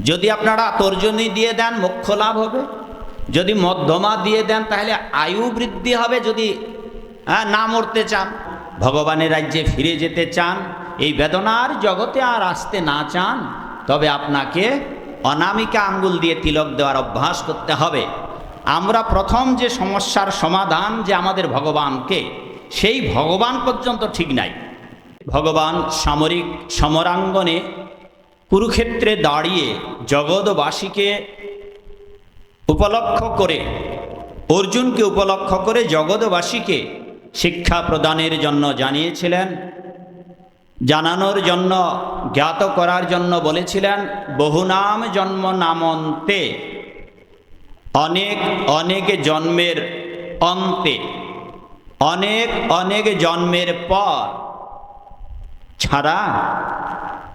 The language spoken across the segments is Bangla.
যদি আপনারা তর্জনী দিয়ে দেন মোক্ষ লাভ হবে, যদি মধ্যমা দিয়ে দেন তাহলে আয়ু বৃদ্ধি হবে, যদি না মরতে চান, ভগবানের রাজ্যে ফিরে যেতে চান, এই বেদনার জগতে আর আসতে না চান, তবে আপনাকে অনামিকা আঙ্গুল দিয়ে তিলক দেওয়ার অভ্যাস করতে হবে। আমরা প্রথম যে সমস্যার সমাধান যে আমাদের ভগবানকে, সেই ভগবান পর্যন্ত ঠিক নাই। ভগবান সামরিক সমরাঙ্গনে কুরুক্ষেত্রে দাঁড়িয়ে জগৎবাসীকে উপলক্ষ করে, অর্জুনকে উপলক্ষ করে জগৎবাসীকে শিক্ষা প্রদানের জন্য জানিয়েছিলেন, জানানোর জন্য, জ্ঞাত করার জন্য বলেছিলেন, বহুনাম জন্ম নামন্তে, অনেক অনেক জন্মের অন্তে, অনেক অনেক জন্মের পর ছাড়া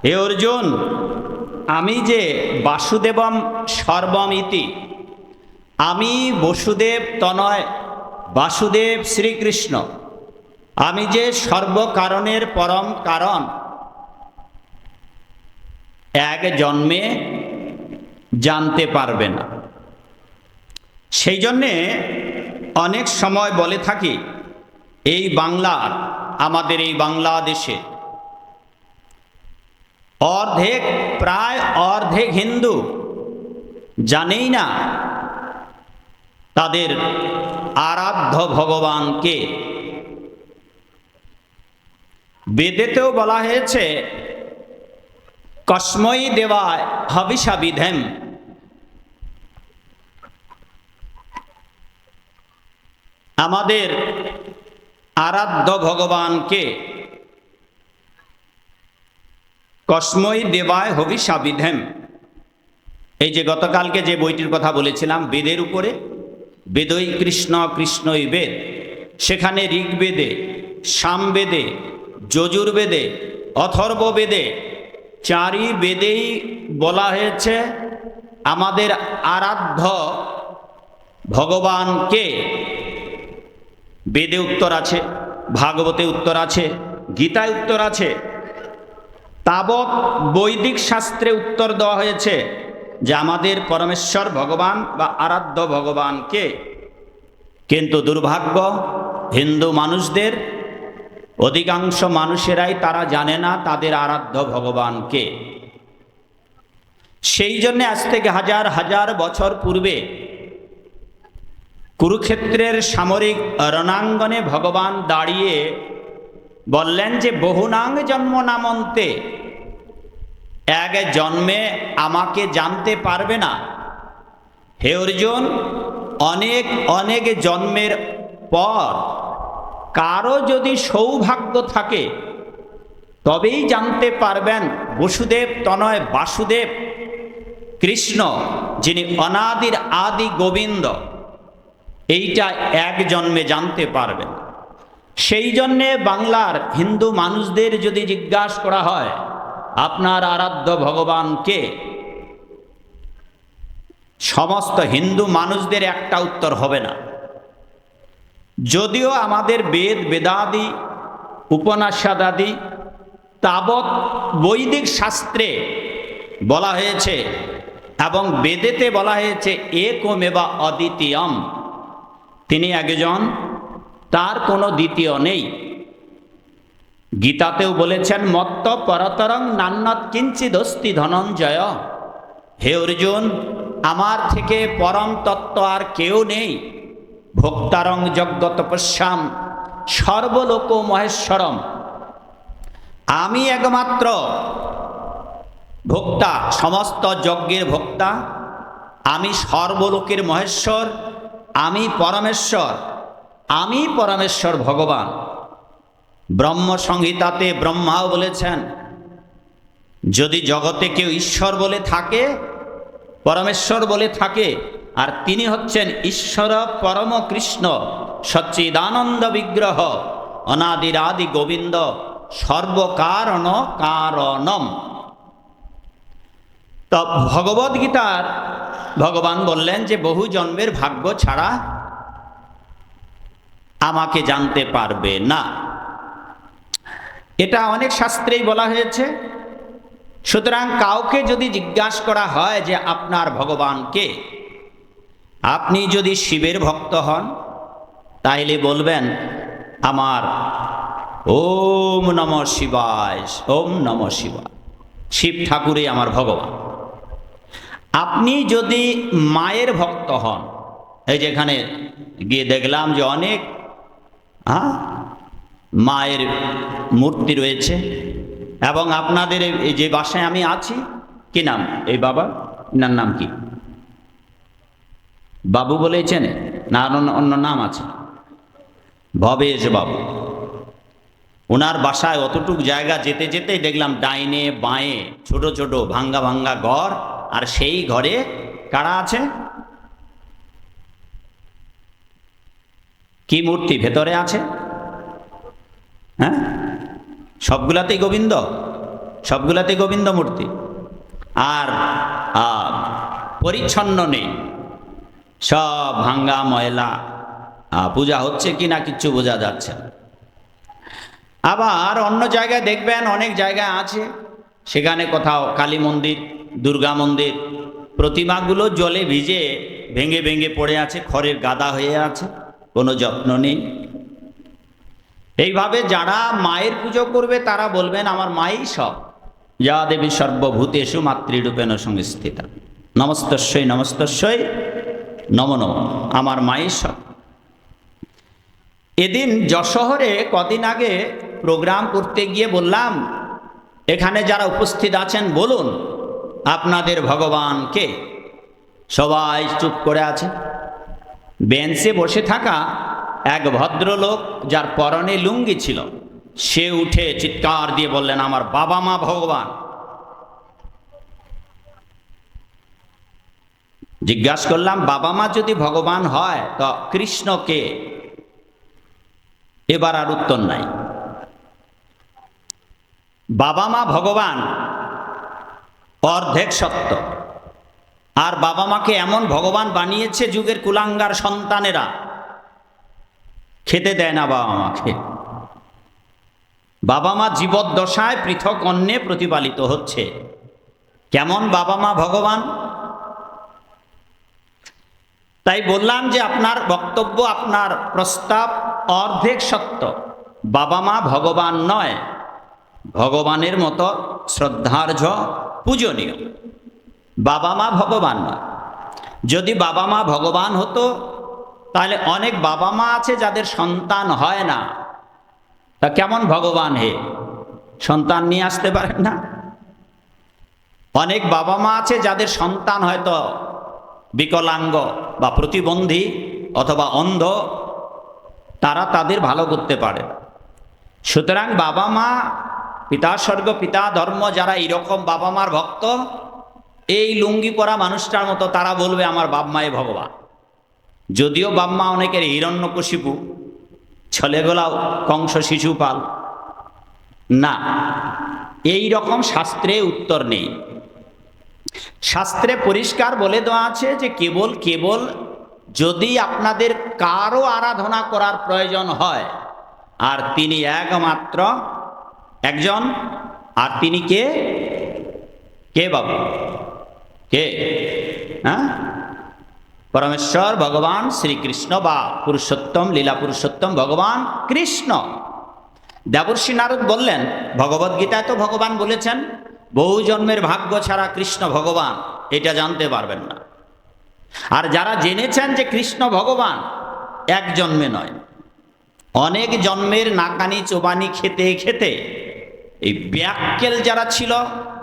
হে অর্জুন, আমি যে বাসুদেবম সর্বমিতি, আমি বসুদেব তনয় বাসুদেব শ্রীকৃষ্ণ, আমি যে সর্বকারণের পরম কারণ, এক জন্মে জানতে পারবে না। সেই জন্যে অনেক সময় বলে থাকি, এই বাংলার, আমাদের এই বাংলাদেশে প্রায় অর্ধেক হিন্দু জানেই না তাদের আরাধ্য ভগবানকে। বেদেতেও বলা হয়েছে, কস্মৈ দেবায় হবিষা বিধেম, আমাদের আরাধ্য ভগবানকে কস্মৈ দেবায় হবিষা বিধেম। এই যে গতকালকে যে বইটির কথা বলেছিলাম বেদের উপরে, বেদই কৃষ্ণ কৃষ্ণই বেদ, সেখানে ঋগ্বেদে, সামবেদে, যজুর্বেদে, অথর্ববেদে, চারি বেদেই বলা হয়েছে আমাদের আরাধ্য ভগবানকে। বেদে উত্তর আছে, ভাগবতে উত্তর আছে, গীতায় উত্তর আছে, তাবৎ বৈদিক শাস্ত্রে উত্তর দেওয়া হয়েছে যে আমাদের পরমেশ্বর ভগবান বা আরাধ্য ভগবানকে। কিন্তু দুর্ভাগ্য, হিন্দু মানুষদের অধিকাংশ মানুষেরাই তারা জানে না তাদের আরাধ্য ভগবানকে। সেই জন্য আজ থেকে হাজার হাজার বছর পূর্বে কুরুক্ষেত্রের সামরিক রণাঙ্গনে ভগবান দাঁড়িয়ে বললেন যে বহুনাং জন্ম নামন্তে, এক জন্মে আমাকে জানতে পারবে না। হে অর্জুন, অনেক অনেক জন্মের পর কারো যদি সৌভাগ্য থাকে তবেই জানতে পারবেন বসুদেব তনয় বাসুদেব কৃষ্ণ, যিনি অনাদির আদি গোবিন্দ, এইটা এক জন্মে জানতে পারবেন। সেই জন্যে বাংলার হিন্দু মানুষদের যদি জিজ্ঞাসা করা হয় আপনার আরাধ্য ভগবানকে, সমস্ত হিন্দু মানুষদের একটা উত্তর হবে না। যদিও আমাদের বেদ বেদাদি উপনিষদাদি তাবৎ বৈদিক শাস্ত্রে বলা হয়েছে এবং বেদেতে বলা হয়েছে একমেবা অদ্বিতীয়ম, তিনি একজন, তার কোনো দ্বিতীয় নেই। গীতাতেও বলেছেন মত্ত পরতরং নান্যৎ কিঞ্চিদস্তি ধনঞ্জয়, হে অর্জুন, আমার থেকে পরম তত্ত্ব আর কেউ নেই। ভোক্তারং যজ্ঞ তপস্যাম সর্বলোক মহেশ্বরম, আমি একমাত্র ভোক্তা, সমস্ত যজ্ঞের ভোক্তা, আমি সর্বলোকের মহেশ্বর, আমি পরমেশ্বর, আমি পরমেশ্বর ভগবান। ব্রহ্ম সংহিতাতে ব্রহ্মাও বলেছেন, যদি জগতে কেউ ঈশ্বর বলে থাকে, পরমেশ্বর বলে থাকে, আর তিনি হচ্ছেন ঈশ্বর পরম কৃষ্ণ সচ্চিদানন্দ বিগ্রহ অনাদির আদি গোবিন্দ সর্বকারণ কারণম। তো ভগবদ্গীতার ভগবান বললেন যে বহু জন্মের ভাগ্য ছাড়া আমাকে জানতে পারবে না। এটা অনেক শাস্ত্রেই বলা হয়েছে। সুতরাং কাউকে যদি জিজ্ঞাসা করা হয় যে আপনার ভগবান কে, আপনি যদি শিবের ভক্ত হন তাইলে বলবেন আমার ওম নমঃ শিবায়, ওম নমঃ শিবায়, শিব ঠাকুরই আমার ভগবান। আপনি যদি মায়ের ভক্ত হন, এই যেখানে গিয়ে দেখলাম যে অনেক মায়ের মূর্তি রয়েছে, এবং আপনাদের এই যে বাসায় আমি আছি, কি নাম এই বাবা, নার নাম কি? বাবু বলেছেন না অন্য নাম আছে? ভবেশ বাবু। ওনার বাসায় অতটুক জায়গা যেতে যেতেই দেখলাম ডাইনে বাঁয়ে ছোট ছোট ভাঙ্গা ভাঙ্গা ঘর, আর সেই ঘরে কারা আছে? কি মূর্তি ভেতরে আছে? হ্যাঁ, সবগুলাতেই গোবিন্দ, সবগুলাতেই গোবিন্দ মূর্তি, আর পরিচ্ছন্ন নেই, সব ভাঙ্গা ময়লা। পূজা হচ্ছে কি না কিচ্ছু বোঝা যাচ্ছে না। আবার অন্য জায়গায় দেখবেন অনেক জায়গায় আছে, সেখানে কোথাও কালী মন্দির, দুর্গা মন্দির, প্রতিমাগুলো জলে ভিজে ভেঙে ভেঙে পড়ে আছে, খড়ের গাদা হয়ে আছে, কোনো যত্ন নেই। এইভাবে যারা মায়ের পুজো করবে তারা বলবেন আমার মাই সব, যা দেবী সর্বভূতেষু মাতৃরূপেণ সংস্থিতা, নমস্তস্যৈ নমস্তস্যৈ নমো নমঃ, আমার মাই সব। এদিন যশোহরে কদিন আগে প্রোগ্রাম করতে গিয়ে বললাম, এখানে যারা উপস্থিত আছেন বলুন আপনাদের ভগবান কে? সবাই চুপ করে আছে। বেঞ্চে বসে থাকা এক ভদ্রলোক, যার পরনে লুঙ্গি ছিল, সে উঠে চিৎকার দিয়ে বললেন আমার বাবা মা ভগবান। জিজ্ঞাসা করলাম বাবা মা যদি ভগবান হয় তো কৃষ্ণ কে? এবার আর উত্তর নাই। বাবা মা ভগবান অর্ধেক সত্য, আর বাবা মাকে এমন ভগবান বানিয়েছে যুগের কুলাঙ্গার সন্তানেরা খেতে দেয় না বাবা মাকে। বাবা মা জীবদ্দশায় পৃথক অন্নে প্রতিপালিত হচ্ছে। কেমন বাবা মা ভগবান? তাই বললাম যে আপনার বক্তব্য, আপনার প্রস্তাব অর্ধেক সত্য। বাবা মা ভগবান নয়, ভগবানের মতো শ্রদ্ধার্ঘ্য পূজনীয়, বাবা মা ভগবান নয়। যদি বাবা মা ভগবান হতো তাহলে অনেক বাবা মা আছে যাদের সন্তান হয় না, তা কেমন ভগবান হে? সন্তান নিয়ে আসতে পারেন না? অনেক বাবা মা আছে যাদের সন্তান হয়তো বিকলাঙ্গ বা প্রতিবন্ধী অথবা অন্ধ, তারা তাদের ভালো করতে পারে। সুতরাং বাবা মা, পিতা স্বর্গ পিতা ধর্ম, যারা এইরকম বাবা মার ভক্ত, এই লুঙ্গি পরা মানুষটার মতো তারা বলবে আমার বাপ মায়ে ভগবান। যদিও বাপ মা অনেকের হিরণ্যকশিপু, ছেলেগুলাও কংস শিশুপাল না, এই রকম শাস্ত্রে উত্তর নেই। শাস্ত্রে পরিষ্কার বলে দেওয়া আছে যে কেবল কেবল যদি আপনাদের কারো আরাধনা করার প্রয়োজন হয়, আর তিনি একমাত্র একজন, আর তিনি কে? কে বাবু? কে? হ্যাঁ, পরমেশ্বর ভগবান শ্রীকৃষ্ণ বা পুরুষোত্তম, লীলা পুরুষোত্তম ভগবান কৃষ্ণ। দেবর্ষি নারদ বললেন, ভগবদ্গীতায় তো ভগবান বলেছেন বহু জন্মের ভাগ্য ছাড়া কৃষ্ণ ভগবান এটা জানতে পারবেন না। আর যারা জেনেছেন যে কৃষ্ণ ভগবান, এক জন্মে নয়, অনেক জন্মের নাকানি চোবানি খেতে খেতে এই ব্যাক্কেল যারা ছিল,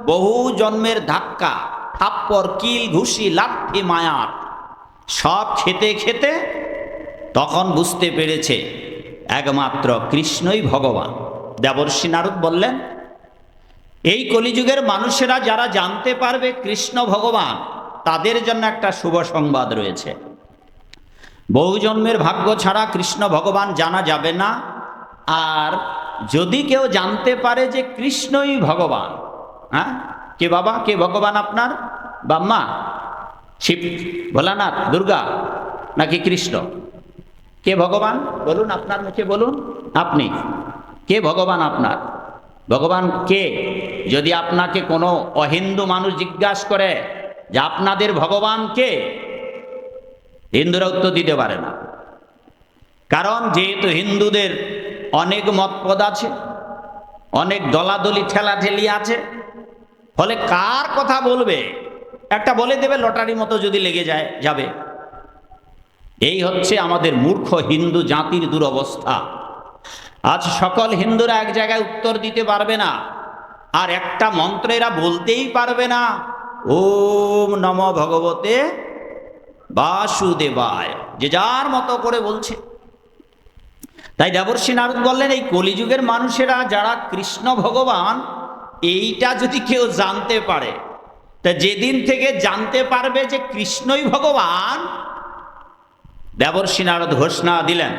বহু জন্মের ধাক্কা, থাপ্পর, কিল, ঘুষি, লাঠি, মায়ার সব খেতে খেতে তখন বুঝতে পেরেছে একমাত্র কৃষ্ণই ভগবান। দেবর্ষি নারদ বললেন, এই কলিযুগের মানুষেরা যারা জানতে পারবে কৃষ্ণ ভগবান, তাদের জন্য একটা শুভ সংবাদ রয়েছে। বহু জন্মের ভাগ্য ছাড়া কৃষ্ণ ভগবান জানা যাবে না। আর যদি কেউ জানতে পারে যে কৃষ্ণই ভগবান, হ্যাঁ, কে বাবা, কে ভগবান আপনার? বাম্মা, শিব, ভোলানাথ, দুর্গা নাকি কৃষ্ণ? কে ভগবান বলুন, আপনার মুখে বলুন। আপনি কে ভগবান আপনার? ভগবান কে? যদি আপনাকে কোনো অহিন্দু মানুষ জিজ্ঞাসা করে যে আপনাদের ভগবান কে, হিন্দুরা উত্তর দিতে পারে না। কারণ যেহেতু হিন্দুদের অনেক মতপদ আছে, অনেক দলাদলি ঠেলাঠেলি আছে, ফলে কার কথা বলবে? একটা বলে দেবে, লটারি মতো যদি লেগে যাবে। এই হচ্ছে আমাদের মূর্খ হিন্দু জাতির দুরবস্থা। আজ সকল হিন্দুরা এক জায়গায় উত্তর দিতে পারবে না, আর একটা মন্ত্র এরা বলতেই পারবে না, ওম নমঃ ভগবতে বাসুদেবায়, যে যার মতো করে বলছে। তাই দেবর্ষি নারদ বললেন, এই কলিযুগের মানুষেরা যারা কৃষ্ণ ভগবান এইটা যদি কেউ জানতে পারে, তা যেদিন থেকে জানতে পারবে যে কৃষ্ণই ভগবান, দেবর্ষি নারদ ঘোষণা দিলেন,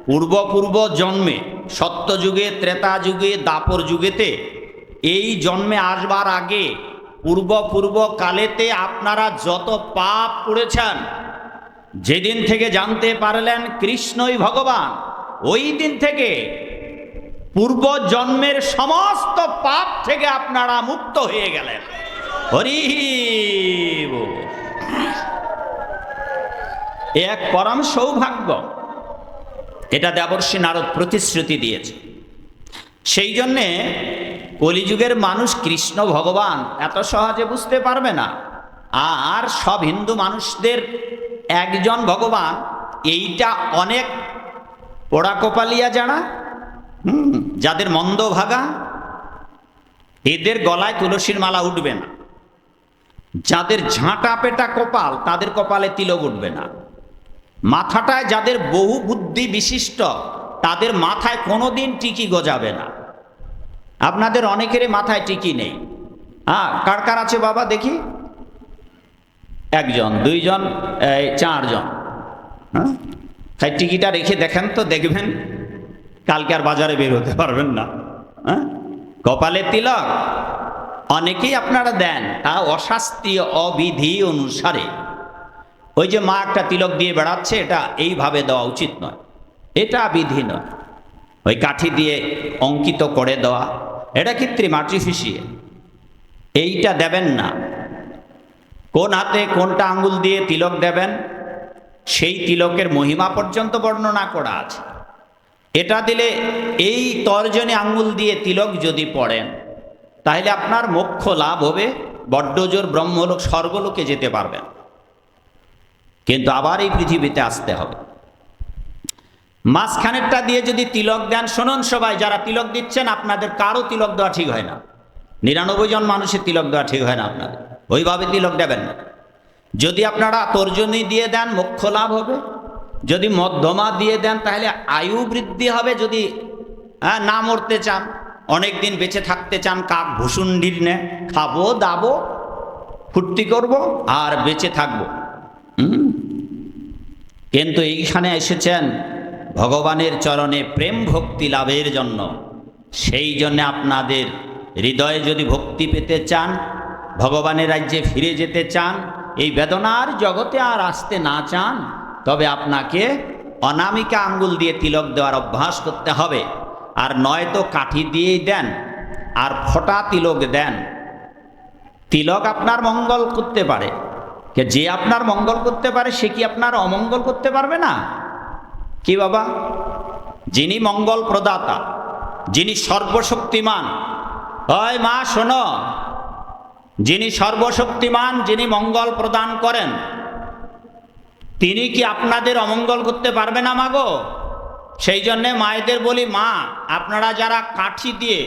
পূর্ব জন্মে সত্যযুগে, ত্রেতা যুগে, দাপর যুগেতে, এই জন্মে আসবার আগে পূর্ব কালেতে আপনারা যত পাপ করেছেন, যেদিন থেকে জানতে পারলেন কৃষ্ণই ভগবান, ওই দিন থেকে পূর্ব জন্মের সমস্ত পাপ থেকে আপনারা মুক্ত হয়ে গেলেন। হরি বল। এক পরম সৌভাগ্য, এটা দেবর্ষি নারদ প্রতিশ্রুতি দিয়েছে। সেই জন্যে কলিযুগের মানুষ কৃষ্ণ ভগবান এত সহজে বুঝতে পারবে না। আর সব হিন্দু মানুষদের একজন ভগবান, এইটা অনেক পোড়া কপালিয়া যারা, যাদের মন্দ ভাগা, এদের গলায় তুলসীর মালা উঠবে না। যাদের ঝাঁটা পেটা কপাল, তাদের কপালে তিলক উঠবে না। মাথাটায় যাদের বহু বুদ্ধি বিশিষ্ট, তাদের মাথায় কোনোদিন টিকি গজাবে না। আপনাদের অনেকেরই মাথায় টিকি নেই। কার কার আছে বাবা দেখি? একজন, দুইজন, চারজন। তাই টিকিটা রেখে দেখেন তো, দেখবেন কালকে আর বাজারে বের হতে পারবেন না। কপালে তিলক অনেকেই আপনারা দেন, তা অশাস্ত্রীয় অবিধি অনুসারে। ওই যে মা একটা তিলক দিয়ে বেড়াচ্ছে, এটা এইভাবে দেওয়া উচিত নয়, এটা বিধি নয়। ওই কাঠি দিয়ে অঙ্কিত করে দেওয়া, এটা কৃত্রিম, আর্টিফিশিয়াল, এইটা দেবেন না। কোন হাতে কোনটা আঙ্গুল দিয়ে তিলক দেবেন, সেই তিলকের মহিমা পর্যন্ত বর্ণনা করা আছে। এটা দিলে, এই তর্জনী আঙ্গুল দিয়ে তিলক যদি পড়েন, তাহলে আপনার মোক্ষ লাভ হবে, বড্ড জোর ব্রহ্মলোক স্বর্গলোকে যেতে পারবেন। কিন্তু আবার এই পৃথিবীতে আসতে হবে। মাঝখানেরটা দিয়ে যদি তিলক দেন, শুনুন সবাই, যারা তিলক দিচ্ছেন, আপনাদের কারো তিলক দেওয়া ঠিক হয় না। 99 জন মানুষের তিলক দেওয়া ঠিক হয় না আপনাদের। ওইভাবে তিলক দেবেন না। যদি আপনারা তর্জনী দিয়ে দেন, মোক্ষ লাভ হবে। যদি মধ্যমা দিয়ে দেন, তাহলে আয়ু বৃদ্ধি হবে। যদি না মরতে চান, অনেক দিন বেঁচে থাকতে চান, কাক ভুসুন্ডির নে, খাবো দাবো, ফুর্তি করব আর বেঁচে থাকবো। কিন্তু এইখানে এসেছেন ভগবানের চরণে প্রেম ভক্তি লাভের জন্য। সেই জন্য আপনাদের হৃদয়ে যদি ভক্তি পেতে চান, ভগবানের রাজ্যে ফিরে যেতে চান, এই বেদনার জগতে আর আসতে না চান, তবে আপনাকে অনামিকা আঙ্গুল দিয়ে তিলক দেওয়ার অভ্যাস করতে হবে। আর নয়তো কাঠি দিয়েই দেন, আর ফোঁটা তিলক দেন। তিলক আপনার মঙ্গল করতে পারে, যে আপনার মঙ্গল করতে পারে, সে কি আপনার অমঙ্গল করতে পারবে না? কি বাবা? যিনি মঙ্গল প্রদাতা, যিনি সর্বশক্তিমান, ওই মা শোনো, যিনি সর্বশক্তিমান, যিনি মঙ্গল প্রদান করেন, তিনি কি আপনাদের অমঙ্গল করতে পারবে না মাগো? সেই জন্যে মায়েদের বলি, মা আপনারা যারা কাঠি দিয়ে,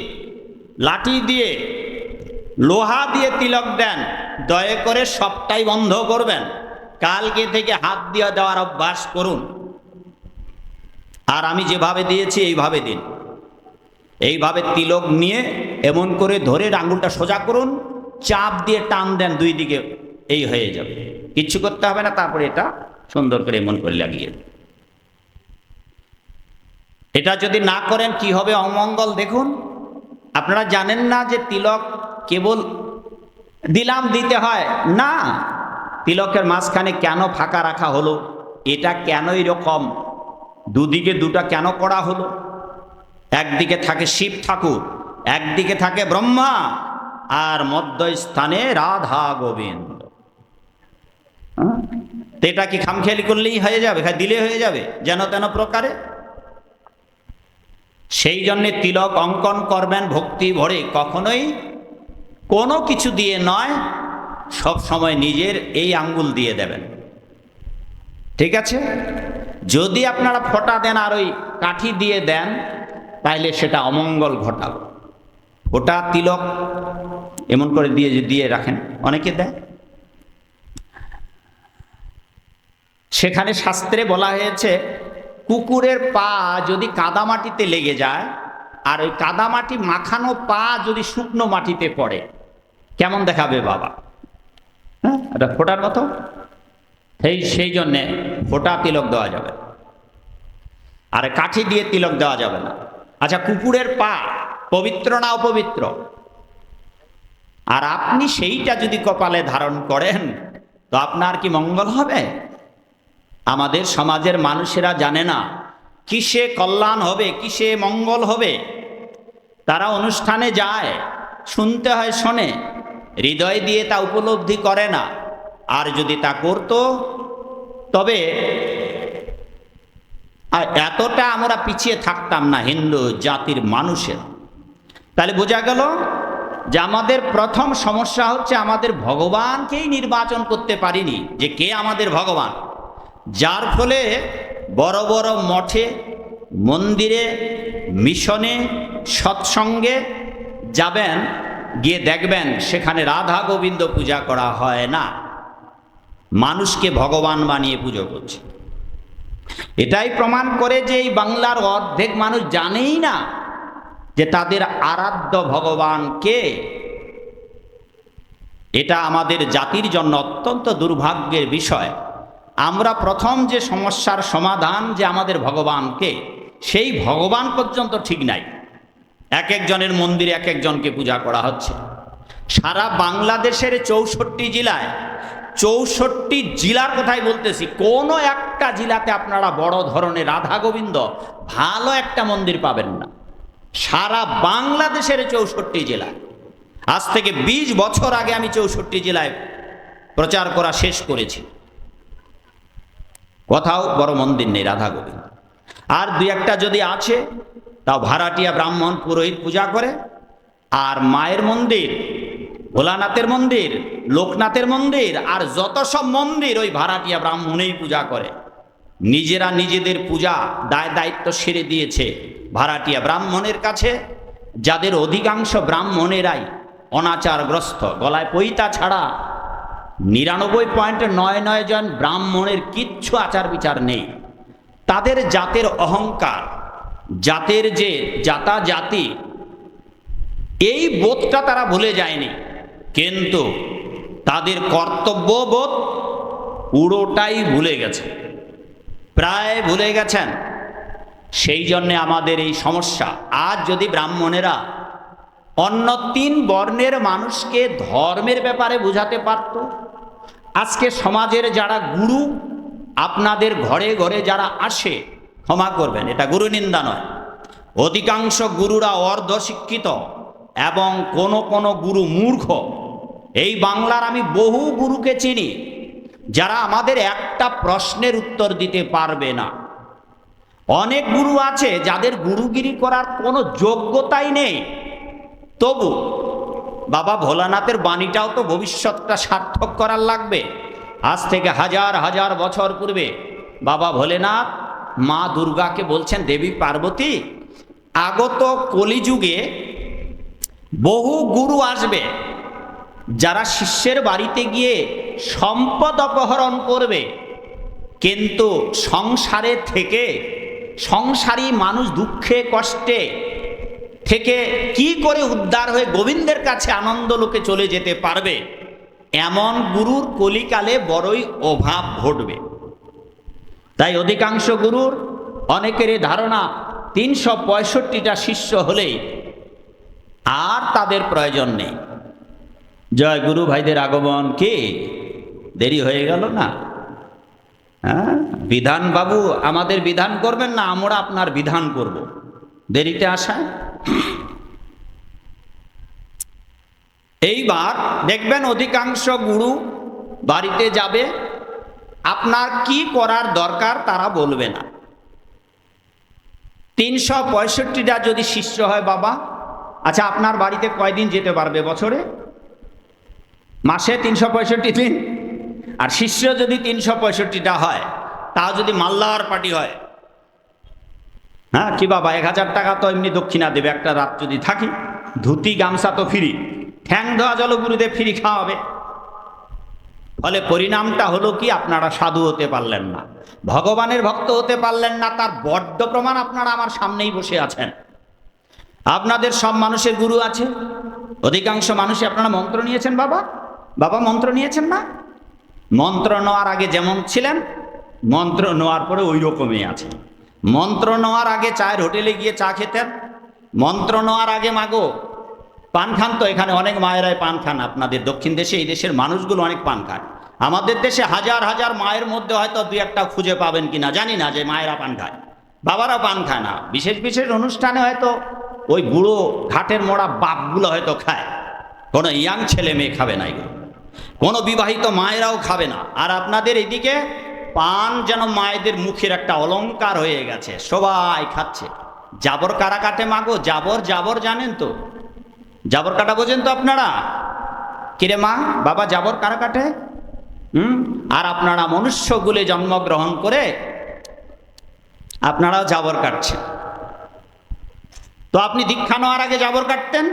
লাঠি দিয়ে, লোহা দিয়ে তিলক দেন, দয়া করে সবটাই বন্ধ করবেন। কালকে থেকে হাত দিয়ে দেওয়ার অভ্যাস করুন। আর আমি যেভাবে দিয়েছি এইভাবে দিন। এইভাবে তিলক নিয়ে এমন করে ধরে আঙ্গুলটা সোজা করুন, চাপ দিয়ে টান দেন দুই দিকে, এই হয়ে যাবে, কিচ্ছু করতে হবে না। তারপরে এটা সুন্দর করে এমন করে লাগিয়ে দেন। এটা যদি না করেন কি হবে অমঙ্গল দেখুন। আপনারা জানেন না যে তিলক কেবল দিলাম দিতে হয় না, তিলকের মাঝখানে কেন ফাঁকা রাখা হলো, এটা কেন এরকম দুদিকে দুটা কেন করা হলো? একদিকে থাকে শিব ঠাকুর, একদিকে থাকে ব্রহ্মা আর মধ্যস্থানে রাধা গোবিন্দ। তো এটা কি খামখেয়ালি করলেই হয়ে যাবে, দিলে হয়ে যাবে যেন তেন প্রকারে? সেই জন্যে তিলক অঙ্কন করবেন ভক্তি ভরে, কখনোই কোনো কিছু দিয়ে নয়, সব সময় নিজের এই আঙ্গুল দিয়ে দেবেন। ঠিক আছে? যদি আপনারা ফোঁটা দেন আর ওই কাঠি দিয়ে দেন, তাইলে সেটা অমঙ্গল ঘটাবে। ওটা তিলক এমন করে দিয়ে রাখেন, অনেকে দেয়। সেখানে শাস্ত্রে বলা হয়েছে, কুকুরের পা যদি কাদামাটিতে লেগে যায় আর ওই কাদামাটি মাখানো পা যদি শুকনো মাটিতে পড়ে, কেমন দেখাবে বাবা? হ্যাঁ, এটা ফোঁটার মতো। সেই জন্যে ফোঁটা তিলক দেওয়া যাবে, আর কাঠি দিয়ে তিলক দেওয়া যাবে না। আচ্ছা, কুকুরের পা পবিত্র না অপবিত্র? আর আপনি সেইটা যদি কপালে ধারণ করেন, তো আপনার কি মঙ্গল হবে? আমাদের সমাজের মানুষেরা জানে না কিসে কল্যাণ হবে, কিসে মঙ্গল হবে। তারা অনুষ্ঠানে যায়, শুনতে হয়, শোনে, হৃদয় দিয়ে তা উপলব্ধি করে না। আর যদি তা করত, তবে এতটা আমরা পিছিয়ে থাকতাম না হিন্দু জাতির মানুষের। তাহলে বোঝা গেল যে আমাদের প্রথম সমস্যা হচ্ছে আমাদের ভগবানকেই নির্বাচন করতে পারিনি, যে কে আমাদের ভগবান। যার ফলে বড় বড় মঠে, মন্দিরে, মিশনে, সৎসঙ্গে যাবেন, গিয়ে দেখবেন সেখানে রাধা গোবিন্দ পূজা করা হয় না, মানুষকে ভগবান বানিয়ে পুজো করছে। এটাই প্রমাণ করে যে এই বাংলার অর্ধেক মানুষ জানেই না যে তাদের আরাধ্য ভগবান কে। এটা আমাদের জাতির জন্য অত্যন্ত দুর্ভাগ্যের বিষয়। আমরা প্রথম যে সমস্যার সমাধান যে আমাদের ভগবানকে, সেই ভগবান পর্যন্ত ঠিক নাই। এক একজনের মন্দিরে এক একজনকে পূজা করা হচ্ছে। সারা বাংলাদেশের 64 জেলায়, 64 জেলার কথাই বলতেছি, কোনো একটা জেলাতে আপনারা বড় ধরনের রাধা গোবিন্দ ভালো একটা মন্দির পাবেন না। সারা বাংলাদেশের 64 জেলায়, আজ থেকে 20 বছর আগে আমি 64 জেলায় প্রচার করা শেষ করেছি, কোথাও বড় মন্দির নেই রাধা গোবিন্দ। আর দুই একটা যদি আছে, তাও ভাড়াটিয়া ব্রাহ্মণ পুরোহিত পূজা করে। আর মায়ের মন্দির, ভোলানাথের মন্দির, লোকনাথের মন্দির, আর যত সব মন্দির ওই ভাড়াটিয়া ব্রাহ্মণেই পূজা করে। নিজেরা নিজেদের পূজা দায় দায়িত্ব সেরে দিয়েছে ভাড়াটিয়া ব্রাহ্মণের কাছে, যাদের অধিকাংশ ব্রাহ্মণেরাই অনাচারগ্রস্ত। গলায় পৈতা ছাড়া 99.99 জন ব্রাহ্মণের কিচ্ছু আচার বিচার নেই। তাদের জাতের অহংকার, জাতের যে জাতা জাতি, এই বোধটা তারা ভুলে যায়নি, কিন্তু তাদের কর্তব্যবোধ পুরোটাই ভুলে গেছে, প্রায় ভুলে গেছেন। সেই জন্যে আমাদের এই সমস্যা। আজ যদি ব্রাহ্মণেরা অন্য 3 বর্ণের মানুষকে ধর্মের ব্যাপারে বুঝাতে পারত, আজকে সমাজের যারা গুরু, আপনাদের ঘরে ঘরে যারা আসে, ক্ষমা করবেন, এটা গুরু নিন্দা নয়, অধিকাংশ গুরুরা অর্ধশিক্ষিত এবং কোন গুরু মূর্খ। এই বাংলার আমি বহু গুরুকে চিনি যারা আমাদের একটা প্রশ্নের উত্তর দিতে পারবে না। অনেক গুরু আছে যাদের গুরুগিরি করার কোনো যোগ্যতাই নেই, তবু বাবা ভোলানাথের বাণীটাও তো ভবিষ্যৎটা সার্থক করার লাগবে। আজ থেকে হাজার হাজার বছর পূর্বে বাবা ভোলেনাথ মা দুর্গাকে বলছেন, দেবী পার্বতী, আগত কলিযুগে বহু গুরু আসবে যারা শিষ্যের বাড়িতে গিয়ে সম্পদ অপহরণ করবে, কিন্তু সংসারে থেকে, সংসারী মানুষ দুঃখে কষ্টে থেকে কি করে উদ্ধার হয়ে গোবিন্দের কাছে আনন্দ লোকে চলে যেতে পারবে, এমন গুরুর কলিকালে বড়ই অভাব ঘটবে। তাই অধিকাংশ গুরুর অনেকেরই ধারণা 365টা শিষ্য হলেই আর তাদের প্রয়োজন নেই। জয় গুরু ভাইদের আগমন, কি দেরি হয়ে গেল না? হ্যাঁ, বিধান বাবু আমাদের বিধান করবেন না, আমরা আপনার বিধান করব, দেরিতে আসায়। এইবার দেখবেন অধিকাংশ গুরু বাড়িতে যাবে, আপনার কি করার দরকার তারা বলবে না। 365টা যদি শিষ্য হয় বাবা, আচ্ছা আপনার বাড়িতে কয়দিন যেতে পারবে বছরে? মাসে 365 দিন। আর শিষ্য যদি 365টা হয়, তাও যদি মাল্লার পার্টি হয়, হ্যাঁ কি বাবা 1000 টাকা তো এমনি দক্ষিণা দেবে একটা রাত যদি থাকি, ধুতি গামছা তো ফ্রি, ঠ্যাং ধোয়া জল গুরুদেব ফ্রি খাওয়াবে। ফলে পরিণামটা হলো কি, আপনারা সাধু হতে পারলেন না, ভগবানের ভক্ত হতে পারলেন না। তার বড্ড প্রমাণ আপনারা আমার সামনেই বসে আছেন। আপনাদের সব মানুষের গুরু আছে, অধিকাংশ মানুষই আপনারা মন্ত্র নিয়েছেন। বাবা বাবা মন্ত্র নিয়েছেন না? মন্ত্র নেওয়ার আগে যেমন ছিলেন, মন্ত্র নেওয়ার পরে ওই রকমই আছে। মন্ত্র নেওয়ার আগে চায়ের হোটেলে গিয়ে চা খেতেন, মন্ত্র নেওয়ার আগে মাগো পান খান। তো এখানে অনেক মায়েরাই পান খান, আপনাদের দক্ষিণ দেশে এই দেশের মানুষগুলো অনেক পান খায়। আমাদের দেশে হাজার হাজার মায়ের মধ্যে হয়তো 2-1টা খুঁজে পাবেন কিনা জানি না যে মায়েরা পান খায়, বাবারা পান খায় না। বিশেষ বিশেষ অনুষ্ঠানে হয়তো ওই বুড়ো ঘাটের মোড়া বাপগুলো হয়তো খায়, কোনো ইয়াং ছেলে মেয়ে খাবে না, এগুলো কোনো বিবাহিত মায়েরাও খাবে না। আর আপনাদের এদিকে পান যেন মায়েদের মুখের একটা অলংকার হয়ে গেছে, সবাই খাচ্ছে। জাবর কারা কাটে মাগো? জাবর জাবর জানেন তো? জাবর কাটা বোঝেন তো আপনারা? কিরে মা বাবা জাবর কারা কাটে? আর আপনারা মনুষ্যকুলে জন্মগ্রহণ করে আপনারাও জাবর কাটছেন। তো আপনি দীক্ষা নেওয়ার আগে জাবর কাটতেন,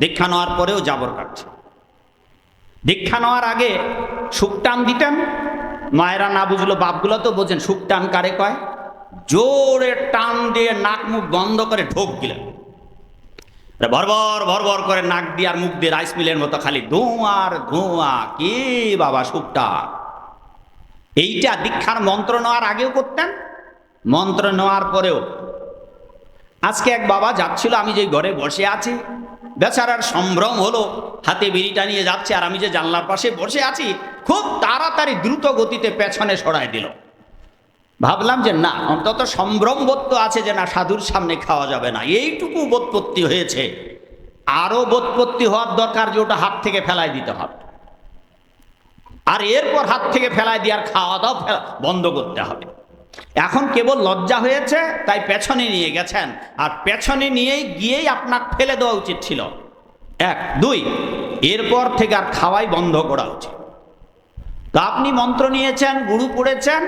দীক্ষা নেওয়ার পরেও জাবর কাটছেন। দীক্ষা নেওয়ার আগে সুকটান দিতেন, মায়েরা না বুঝলো, বাপগুলো তো বোঝেন সুকটান কারে কয়। জোরে টান দিয়ে নাক মুখ বন্ধ করে ঢোক দিলেন, ভরভর ভরভর করে নাক দিয়ে আর মুখ দিয়ে রাইস মিলের মতো খালি ধোঁয়ার ধোঁয়া। কি বাবা সুকটান! এইটা দীক্ষার মন্ত্র নেওয়ার আগেও করতেন, মন্ত্র নেওয়ার পরেও। আজকে এক বাবা যাচ্ছিল, আমি যে ঘরে বসে আছি, বেচারার সম্ভ্রম হলো, হাতে বিড়িটা নিয়ে যাচ্ছে, আর আমি যে জানলার পাশে বসে আছি, খুব তাড়াতাড়ি দ্রুত গতিতে পেছনে সরাই দিল। ভাবলাম যে না, অন্তত সম্ভ্রম বোধ তো আছে যে না সাধুর সামনে খাওয়া যাবে না, এইটুকু বোধপত্তি হয়েছে। আরো বোধপত্তি হওয়ার দরকার যে ওটা হাত থেকে ফেলাই দিতে হবে, আর এরপর হাত থেকে ফেলাই দিয়ে আর খাওয়া দাওয়া বন্ধ করতে হবে। এখন কেবল লজ্জা হয়েছে তাই পেছনে নিয়ে গেছেন, আর পেছনে নিয়েই গিয়েই আপনাকে ফেলে দেওয়া উচিত ছিল। 1, 2 এরপর থেকে আর খাওয়াই বন্ধ করা উচিত। তো আপনি মন্ত্র নিয়েছেন, গুরু পড়েছেন,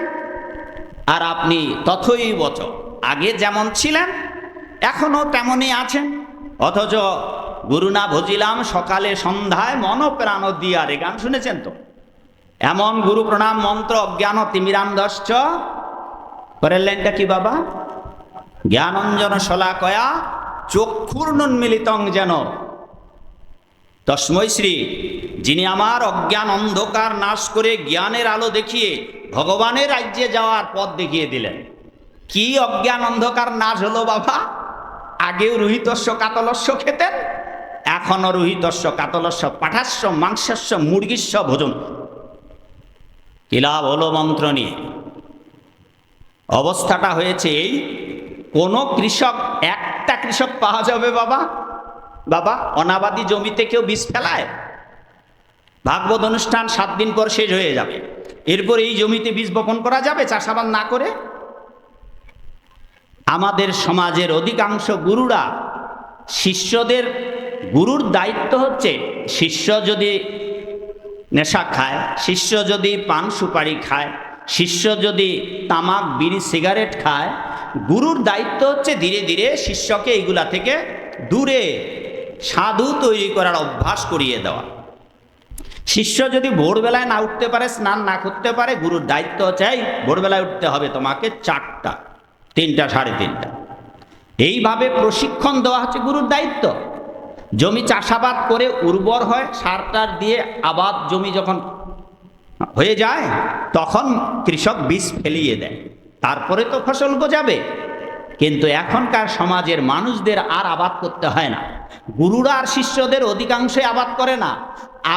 আর আপনি তথই বচ, আগে যেমন ছিলেন এখনো তেমনই আছেন। অথচ গুরু না ভজিলাম সকালে সন্ধ্যায় মন প্রাণ দিয়ারে, গান শুনেছেন তো? এমন গুরু প্রণাম মন্ত্র অজ্ঞান তিমিরান্ধশ্চ, পরের লাইনটা কি বাবা? জ্ঞানঞ্জন শলাকয়া চক্ষুর্নুন্মিলিতং যেন তস্মৈ শ্রী, যিনি আমার অজ্ঞান অন্ধকার নাশ করে জ্ঞানের আলো দেখিয়ে ভগবানের রাজ্যে যাওয়ার পথ দেখিয়ে দিলেন। কি অজ্ঞান অন্ধকার নাশ হলো বাবা? আগেও রুহিতস্য কাতলস্য খেতেন, এখনো রুহিতস্য কাতলস্য পাঠাস্য মাংসস্য মুরগিস্য ভোজন। কি লাভ হলো মন্ত্র নিয়ে? অবস্থাটা হয়েছে এই, কোনো কৃষক, একটা কৃষক পাওয়া যাবে বাবা? বাবা অনাবাদি জমিতে কেউ বীজ ফেলায়? ভাগবত অনুষ্ঠান 7 দিন পর শেষ হয়ে যাবে, এরপর এই জমিতে বীজ বপন করা যাবে চাষাবাদ না করে? আমাদের সমাজের অধিকাংশ গুরুরা শিষ্যদের, গুরুর দায়িত্ব হচ্ছে শিষ্য যদি নেশা খায়, শিষ্য যদি পান সুপারি খায়, শিষ্য যদি তামাক বিড়ি সিগারেট খায়, গুরুর দায়িত্ব হচ্ছে ধীরে ধীরে শিষ্যকে এইগুলা থেকে দূরে সাধু তৈরি করার অভ্যাস করিয়ে দেওয়া। শিষ্য যদি ভোরবেলায় না উঠতে পারে, স্নান না করতে পারে, গুরুর দায়িত্ব হচ্ছে এই ভোরবেলায় উঠতে হবে তোমাকে 4টা, 3টা, 3:30। এইভাবে প্রশিক্ষণ দেওয়া হচ্ছে গুরুর দায়িত্ব। জমি চাষাবাদ করে উর্বর হয়, সার টার দিয়ে আবাদ জমি যখন হয়ে যায় তখন কৃষক বীজ ফেলিয়ে দেয়, তারপরে তো ফসল গজাবে। কিন্তু এখনকার সমাজের মানুষদের আর আবাদ করতে হয় না, গুরুরা আর শিষ্যদের অধিকাংশই আবাদ করে না।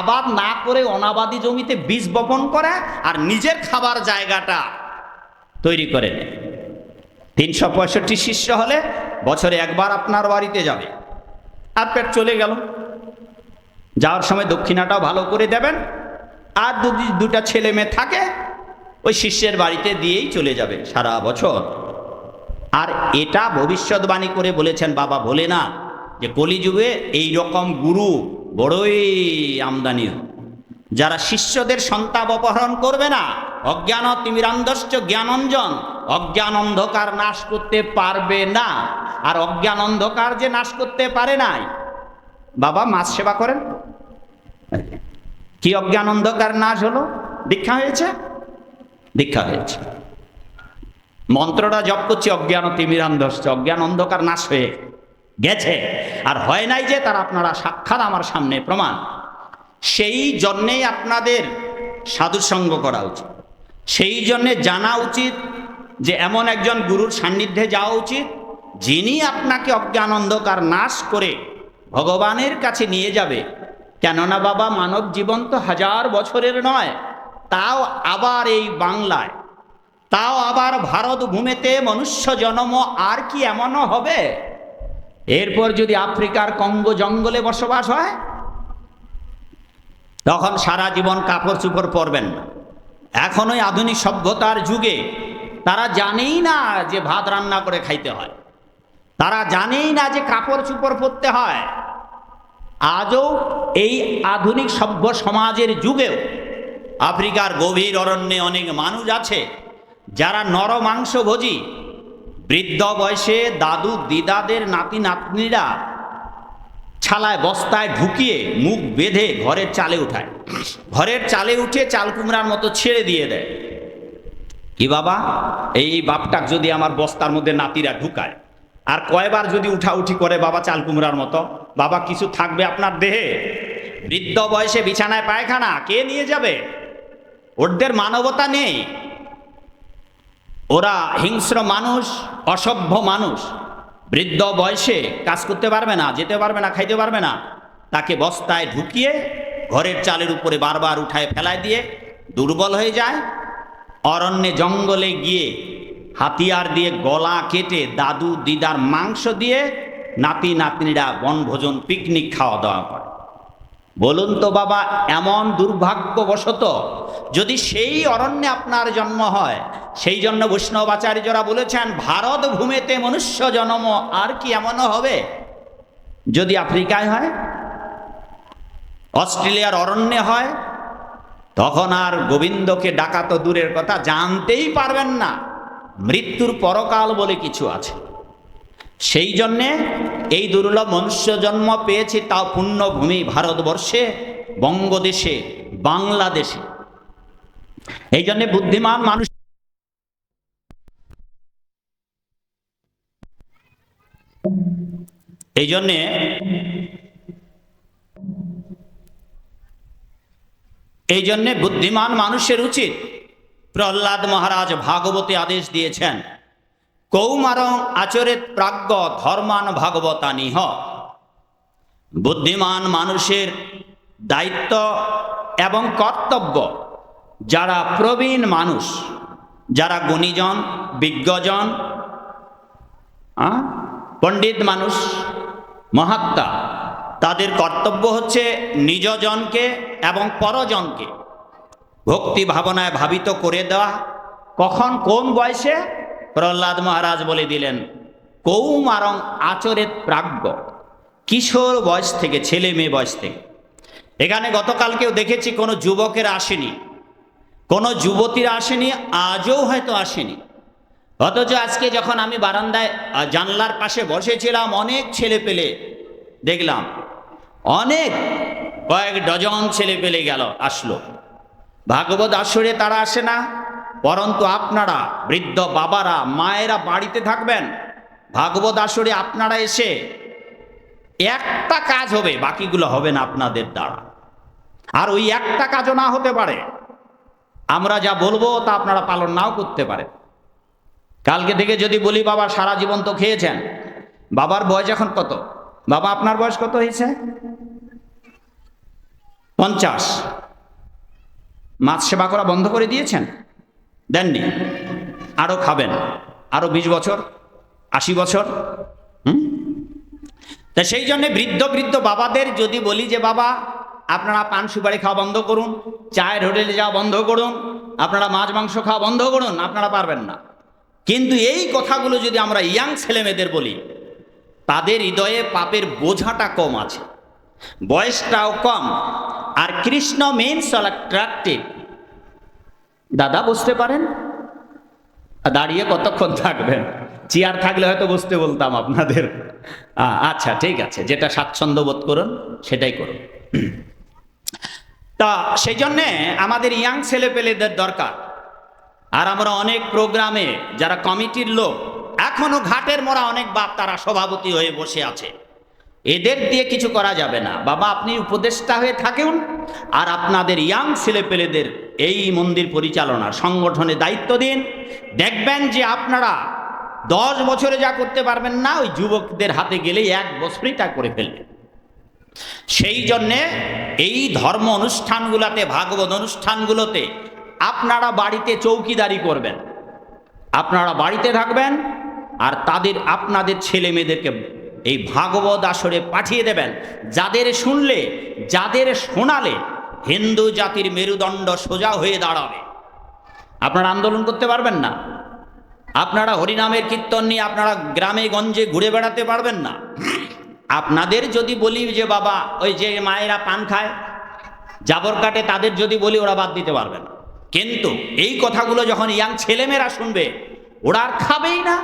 আবাদ না করে অনাবাদি জমিতে বীজ বপন করে আর নিজের খাবার জায়গাটা তৈরি করে নেয়। 365 শিষ্য হলে বছরে একবার আপনার বাড়িতে যাবে, আর পেট চলে গেল। যাওয়ার সময় দক্ষিণাটাও ভালো করে দেবেন, আর যদি দুটা ছেলে মেয়ে থাকে ওই শিষ্যের বাড়িতে দিয়েই চলে যাবে সারা বছর। আর এটা ভবিষ্যৎবাণী করে বলেছেন বাবা ভোলেনাথ যে কলিযুগে এই রকম গুরু বড়ই আমদানি, যারা শিষ্যদের সন্তাপ অপহরণ করবে না, অজ্ঞান তিমিরান্ধস্য জ্ঞানঞ্জন, অজ্ঞান অন্ধকার নাশ করতে পারবে না। আর অজ্ঞান অন্ধকার যে নাশ করতে পারে নাই, বাবা মাছ সেবা করেন, কি অজ্ঞান অন্ধকার নাশ হলো? দীক্ষা হয়েছে, দীক্ষা হয়েছে, মন্ত্রটা জপ করছি অজ্ঞান তিমিরান্ধস্য, অজ্ঞান অন্ধকার নাশ হয়ে গেছে। আর হয় নাই যে তার আপনারা সাক্ষাৎ আমার সামনে প্রমাণ। সেই জন্যেই আপনাদের সাধুসঙ্গ করা উচিত, সেই জন্যে জানা উচিত যে এমন একজন গুরুর সান্নিধ্যে যাওয়া উচিত যিনি আপনাকে অজ্ঞান অন্ধকার নাশ করে ভগবানের কাছে নিয়ে যাবে। কেননা বাবা মানব জীবন তো 1000 বছরের নয়, তাও আবার এই বাংলায়, তাও আবার ভারত ভূমিতে মনুষ্য জন্ম আর কি এমনও হবে? এরপর যদি আফ্রিকার কঙ্গো জঙ্গলে বসবাস হয়, তখন সারা জীবন কাপড় চোপড় পরবেন না। এখন ওই আধুনিক সভ্যতার যুগে তারা জানেই না যে ভাত রান্না করে খাইতে হয়, তারা জানেই না যে কাপড় চোপড় পরতে হয়। আজও এই আধুনিক সভ্য সমাজের যুগেও আফ্রিকার গভীর অরণ্যে অনেক মানুষ আছে যারা নরমাংসভোজী। বৃদ্ধ বয়সে দাদু দিদাদের নাতি নাতনিরা ছালায় বস্তায় ঢুকিয়ে মুখ বেঁধে ঘরের চালে উঠায়, ঘরের চালে উঠে চাল কুমড়ার মতো ছেড়ে দিয়ে দেয়। কি বাবা, এই বাপটাক যদি আমার বস্তার মধ্যে নাতিরা ঢুকায়, আর কয়বার যদি উঠাউঠি করে বাবা চাল কুমড়ার মতো, বাবা কিছু থাকবে আপনার দেহে? বৃদ্ধ বয়সে বিছানায় পায়খানা কে নিয়ে যাবে? ওদের মানবতা নেই, ওরা হিংস্র মানুষ, অসভ্য মানুষ। বৃদ্ধ বয়সে কাজ করতে পারবে না, যেতে পারবে না, খাইতে পারবে না, তাকে বস্তায় ঢুকিয়ে ঘরের চালের উপরে বারবার উঠায় ফেলায় দিয়ে দুর্বল হয়ে যায়। অরণ্যে জঙ্গলে গিয়ে হাতিয়ার দিয়ে গলা কেটে দাদু দিদার মাংস দিয়ে নাতি নাতনিরা বনভোজন পিকনিক খাওয়া দাওয়া করে। বলুন তো বাবা, এমন দুর্ভাগ্যবশত যদি সেই অরণ্যে আপনার জন্ম হয়, সেই জন্য বৈষ্ণবাচার্যরা বলেছেন ভারত ভূমিতে মনুষ্য জন্ম আর কি এমনও হবে? যদি আফ্রিকায় হয়, অস্ট্রেলিয়ার অরণ্যে হয়, তখন আর গোবিন্দকে ডাকা তো দূরের কথা, জানতেই পারবেন না মৃত্যুর পরকাল বলে কিছু আছে। সেই জন্যে এই দুর্লভ মনুষ্য জন্ম পেয়েছি, তাও পুণ্যভূমি ভারতবর্ষে, বঙ্গদেশে, বাংলাদেশে। এই জন্যে বুদ্ধিমান মানুষ, এই জন্যে বুদ্ধিমান মানুষের উচিত, প্রহ্লাদ মহারাজ ভাগবতে আদেশ দিয়েছেন, কৌমারং আচরেত প্রাজ্ঞ ধর্মান ভাগবতানিহ। বুদ্ধিমান মানুষের দায়িত্ব এবং কর্তব্য, যারা প্রবীণ মানুষ, যারা গুণীজন, বিজ্ঞজন, পণ্ডিত মানুষ, মহাত্মা, তাদের কর্তব্য হচ্ছে নিজজনকে এবং পরজনকে ভক্তি ভাবনায় ভাবিত করে দেওয়া। কখন, কোন বয়সে? প্রহ্লাদ মহারাজ বলে দিলেন কৌমারং আচরেত প্রাজ্ঞ, কিশোর বয়স থেকে, ছেলে মেয়ে বয়স থেকে। এখানে গতকালকেও দেখেছি কোনো যুবকেরা আসেনি, কোনো যুবতীরা আসেনি, আজও হয়তো আসেনি। অথচ আজকে যখন আমি বারান্দায় জানলার পাশে বসেছিলাম, অনেক ছেলে পেলে দেখলাম, অনেক, কয়েক ডজন ছেলে পেলে গেল, আসলো। ভাগবত আসরে তারা আসে না, পরন্তু আপনারা বৃদ্ধ বাবারা, মায়েরা বাড়িতে থাকবেন, ভাগবত আসরে আপনারা এসে একটা কাজ হবে, বাকিগুলো হবে না আপনাদের দ্বারা। আর ওই একটা কাজও না হতে পারে, আমরা যা বলবো তা আপনারা পালন নাও করতে পারে। কালকে থেকে যদি বলি বাবা সারা জীবন তো খেয়েছেন, বাবার বয়স এখন কত? বাবা আপনার বয়স কত হয়েছে? 50। মাছ সেবা করা বন্ধ করে দিয়েছেন? দেননি। আরো খাবেন, আরো 20 বছর, 80 বছর। তা সেই জন্য বৃদ্ধ বৃদ্ধ বাবাদের যদি বলি যে বাবা আপনারা পান সুপারি খাওয়া বন্ধ করুন, চায়ের হোটেলে যাওয়া বন্ধ করুন, আপনারা মাছ মাংস খাওয়া বন্ধ করুন, আপনারা পারবেন না। কিন্তু এই কথাগুলো যদি আমরা ইয়াং ছেলেমেয়েদের বলি, তাদের হৃদয়ে পাপের বোঝাটা কম আছে, বয়সটাও কম। আর কৃষ্ণ মিনস অ্যাট্রাক্টিভ। দাদা বুঝতে পারেন? দাঁড়িয়ে কতক্ষণ থাকবেন? চেয়ার থাকলে হয়তো বুঝতে বলতাম আপনাদের। আচ্ছা ঠিক আছে, যেটা স্বাচ্ছন্দ্য বোধ করুন সেটাই করুন। তা সেই জন্যে আমাদের ইয়াং ছেলেপেলেদের দরকার। আর আমরা অনেক প্রোগ্রামে যারা কমিটির লোক, এখনো ঘাটের মোড়া অনেক বাপ তারা সভাপতি হয়ে বসে আছে, এদের দিয়ে কিছু করা যাবে না। বাবা আপনি উপদেষ্টা হয়ে থাকুন, আর আপনাদের ইয়াং ছেলেপেলেদের এই মন্দির পরিচালনার সংগঠনে দায়িত্ব দিন। দেখবেন যে আপনারা 10 বছরে যা করতে পারবেন না, ওই যুবকদের হাতে গেলেই 1 বছরই তা করে ফেলবেন। সেই জন্যে এই ধর্ম অনুষ্ঠানগুলোতে, ভাগবত অনুষ্ঠানগুলোতে আপনারা বাড়িতে চৌকিদারি করবেন, আপনারা বাড়িতে থাকবেন, আর আপনাদের ছেলে মেয়েদেরকে এই ভাগবত আসরে পাঠিয়ে দেবেন। যাদের শুনলে, যাদের শোনালে হিন্দু জাতির মেরুদণ্ড সোজা হয়ে দাঁড়াবে। আপনারা আন্দোলন করতে পারবেন না, আপনারা হরিনামের কীর্তন নিয়ে আপনারা গ্রামে গঞ্জে ঘুরে বেড়াতে পারবেন না। আপনাদের যদি বলি যে বাবা ওই যে মায়েরা পান খায়, জাবর কাটে, তাদের যদি বলি ওরা বাদ দিতে পারবে না। কিন্তু এই কথাগুলো যখন ইয়াং ছেলেমেয়েরা শুনবে, ওরা আর খাবেই না।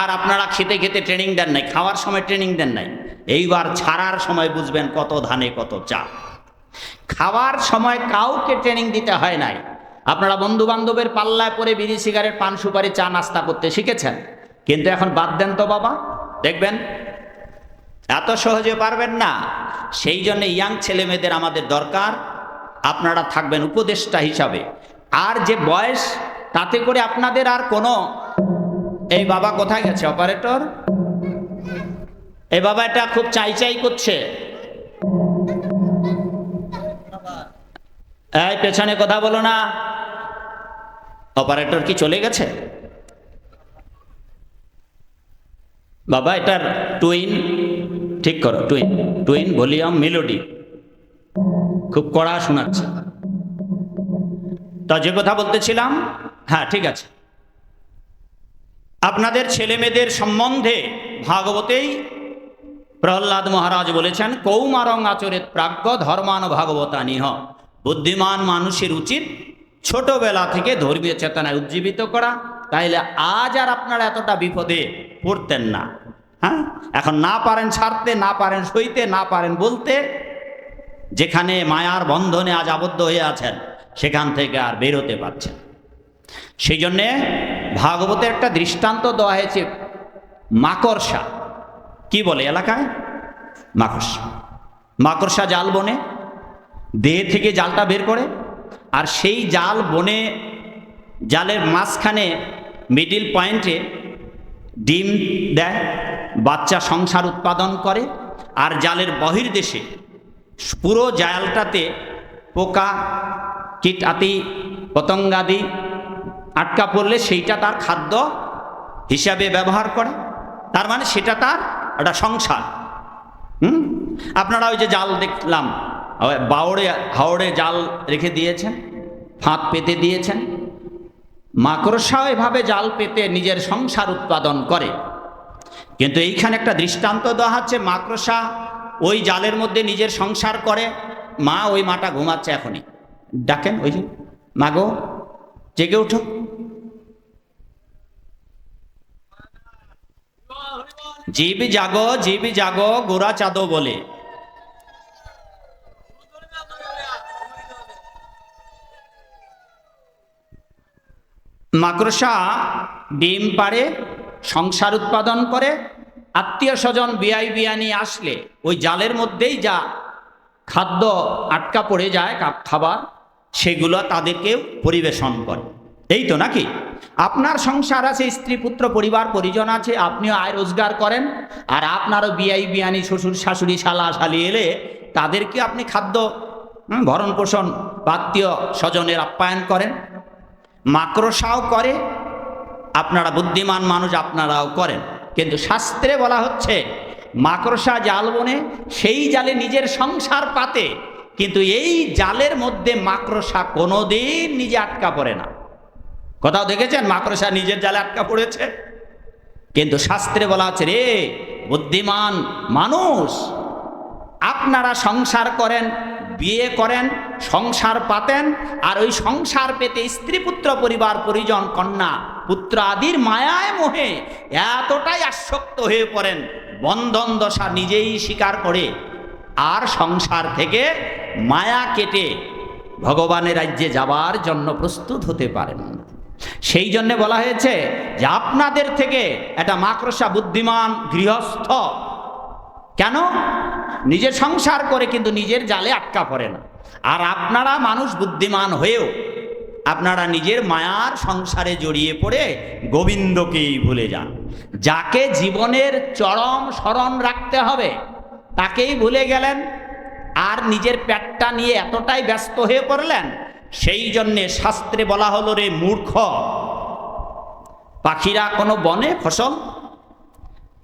আর আপনারা খেতে খেতে ট্রেনিং দেন নাই, খাওয়ার সময় ট্রেনিং দেন নাই, এইবার ছাড়ার সময় বুঝবেন কত ধানে কত চাল। খাওয়ার সময় কাউকে ট্রেনিং দিতে হয় নাই। আপনারা বন্ধু বান্ধবের পাল্লায় পরে বিড়ি সিগারেট পান সুপারি চা নাস্তা করতে শিখেছেন, কিন্তু এখন বাদ দেন তো বাবা, দেখবেন এত সহজে পারবেন না। সেই জন্য ইয়াং ছেলে মেয়েদের আমাদের দরকার, আপনারা থাকবেন উপদেষ্টা হিসাবে। আর যে বয়স, তাতে করে আপনাদের আর কোনো, এই বাবা কোথায় গেছে অপারেটর? এই বাবা এটা খুব চাই করছে, এই পেছনে কথা বলো না। অপারেটর কি চলে গেছে? বাবা এটার টুইন ঠিক করো, টুইন ভলিউম মেলোডি খুব কড়া শোনাচ্ছে। তা যে কথা বলতেছিলাম, হ্যাঁ ঠিক আছে, আপনাদের ছেলে মেয়েদের সম্বন্ধে ভাগবতেই প্রহ্লাদ মহারাজ বলেছেন, কৌমারং আচরেত প্রাজ্ঞ ধর্মান ভাগবতানিহ। বুদ্ধিমান মানুষের উচিত ছোটবেলা থেকে ধর্মীয় চেতনায় উজ্জীবিত করা, তাইলে আজ আর আপনারা এতটা বিপদে পড়তেন না। হ্যাঁ, এখন না পারেন ছাড়তে, না পারেন সইতে, না পারেন বলতে, যেখানে মায়ার বন্ধনে আজ আবদ্ধ হয়ে আছেন সেখান থেকে আর বেরোতে পারছেন। সেই জন্যে ভাগবতের একটা দৃষ্টান্ত দেওয়া হয়েছে, মাকড়সা। কি বলে এলাকায়? মাকড়সা। মাকড়সা জাল বনে, দেহ থেকে জালটা বের করে, আর সেই জাল বনে, জালের মাঝখানে মিডিল পয়েন্টে ডিম দেয়, বাচ্চা সংসার উৎপাদন করে। আর জালের বহির্দেশে পুরো জালটাতে পোকা কীট আদি পতঙ্গাদি আটকা পড়লে সেইটা তার খাদ্য হিসাবে ব্যবহার করে। তার মানে সেটা তার একটা সংসার। আপনারা ওই যে জাল দেখলাম, হাওড়ে জাল রেখে দিয়েছেন, ফাঁদ পেতে দিয়েছেন। মাকড়সাও এভাবে জাল পেতে নিজের সংসার উৎপাদন করে। কিন্তু এইখানে একটা দৃষ্টান্ত দেওয়া হচ্ছে, মাকড়সা ওই জালের মধ্যে নিজের সংসার করে। মা, ওই মাটা ঘুমাচ্ছে এখনই, ডাকেন, ওই যে মাগো জেগে উঠো। জীব জাগো গোরা চাঁদো বলে। মাকড়সা ডিম পাড়ে, সংসার উৎপাদন করে। আত্মীয় স্বজন বিয়াই বিয়ানি আসলে ওই জালের মধ্যেই যা খাদ্য আটকা পড়ে যায়, খাবার, সেগুলো তাদেরকেও পরিবেশন করে। এই তো নাকি? আপনার সংসার আছে, স্ত্রী পুত্র পরিবার পরিজন আছে, আপনিও আয় রোজগার করেন, আর আপনারও বিয়াই বিয়ানি শ্বশুর শাশুড়ি শালা শালি এলে তাদেরকে আপনি খাদ্য ভরণ পোষণ, আত্মীয় স্বজনের আপ্যায়ন করেন। মাকড়সাও করে, আপনারা বুদ্ধিমান মানুষ আপনারাও করেন। কিন্তু শাস্ত্রে বলা হচ্ছে মাকড়সা জাল বনে সেই জালে নিজের সংসার পাতে, কিন্তু এই জালের মধ্যে মাকড়সা কোনোদিন নিজে আটকা পড়ে না। কোথাও দেখেছেন মাকড়সা নিজের জালে আটকা পড়েছে? কিন্তু শাস্ত্রে বলা আছে, রে বুদ্ধিমান মানুষ, আপনারা সংসার করেন, বিয়ে করেন, সংসার পাতেন, আর ওই সংসার পেতে স্ত্রী পুত্র পরিবার পরিজন কন্যা পুত্র আদির মায়ায় মোহে এতটাই আসক্ত হয়ে পড়েন, বন্ধন দশা নিজেই স্বীকার করে আর সংসার থেকে মায়া কেটে ভগবানের রাজ্যে যাবার জন্য প্রস্তুত হতে পারেন। সেই জন্য বলা হয়েছে যে আপনাদের থেকে একটা মাকড়সা বুদ্ধিমান গৃহস্থ কেন নিজের সংসার করে কিন্তু নিজের জালে আটকা পড়ে না। আর আপনারা মানুষ বুদ্ধিমান হয়েও আপনারা নিজের মায়ার সংসারে জড়িয়ে পড়ে গোবিন্দকেই ভুলে যান। যাকে জীবনের চরম স্মরণ রাখতে হবে তাকেই ভুলে গেলেন, আর নিজের পেটটা নিয়ে এতটাই ব্যস্ত হয়ে পড়লেন। সেই জন্যে শাস্ত্রে বলা হলো, রে মূর্খ, পাখিরা কোনো বনে ফসল,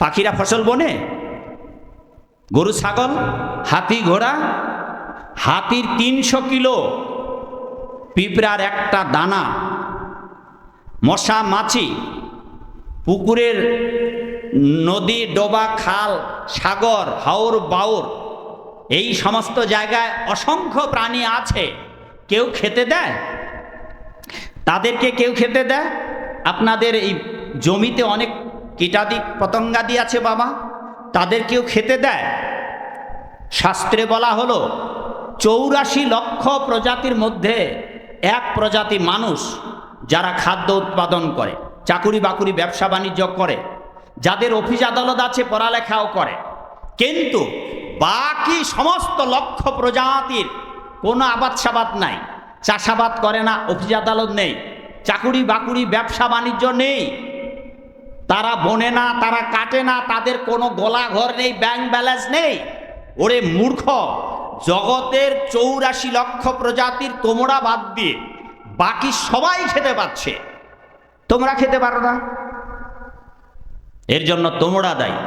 পাখিরা ফসল বনে, গরু ছাগল, হাতি ঘোড়া, হাতির 300 কিলো, পিঁপড়ার একটা দানা, মশা মাছি, পুকুরের নদী ডোবা খাল সাগর হাওর বাউর, এই সমস্ত জায়গায় অসংখ্য প্রাণী আছে। কেউ খেতে দেয় তাদেরকে? কেউ খেতে দেয়? আপনাদের এই জমিতে অনেক কীটাদি পতঙ্গাদি আছে বাবা, তাদের কেউ খেতে দেয়? শাস্ত্রে বলা হলো 84 লক্ষ প্রজাতির মধ্যে এক প্রজাতি মানুষ যারা খাদ্য উৎপাদন করে, চাকুরি বাকুরি ব্যবসা বাণিজ্য করে, যাদের অফিস আদালত আছে, পড়ালেখাও করে, কিন্তু বাকি সমস্ত লক্ষ প্রজাতির কোনো আবাদ সাবাদ নাই, চাষাবাদ করে না, অফিস আদালত নেই, চাকুরি বাকুরি ব্যবসা বাণিজ্য নেই, তারা বনে না, তারা কাটে না, তাদের কোনো গোলা ঘর নেই, ব্যাংক ব্যালেন্স নেই। ওরে মূর্খ, জগতের 84 লক্ষ প্রজাতির তোমরা বাদ দিয়ে বাকি সবাই খেতে পাচ্ছে, তোমরা খেতে পারো না। এর জন্য তোমরা দায়ী।